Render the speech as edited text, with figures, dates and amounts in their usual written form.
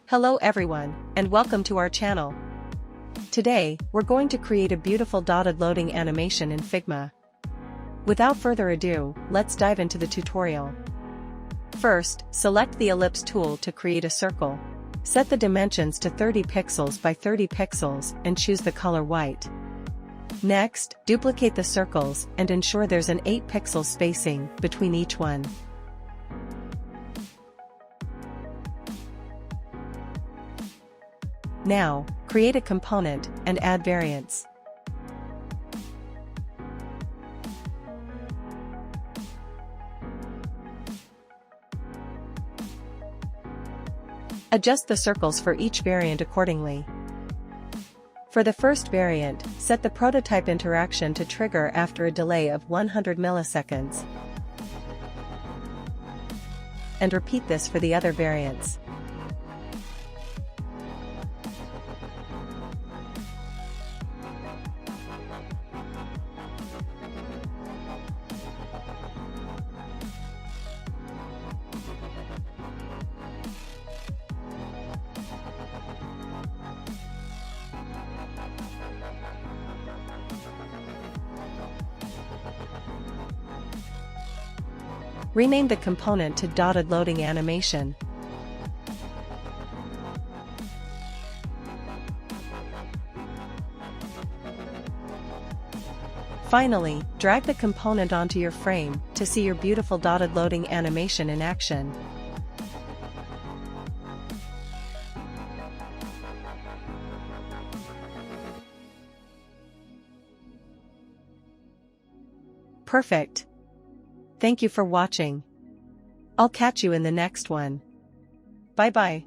Hello everyone, and welcome to our channel. Today, we're going to create a beautiful dotted loading animation in Figma. Without further ado, let's dive into the tutorial. First, select the Ellipse tool to create a circle. Set the dimensions to 30 pixels by 30 pixels and choose the color white. Next, duplicate the circles and ensure there's an 8-pixel spacing between each one. Now, create a component and add variants. Adjust the circles for each variant accordingly. For the first variant, set the prototype interaction to trigger after a delay of 100 milliseconds. And repeat this for the other variants. Rename the component to Dotted Loading Animation. Finally, drag the component onto your frame to see your beautiful dotted loading animation in action. Perfect. Thank you for watching. I'll catch you in the next one. Bye bye.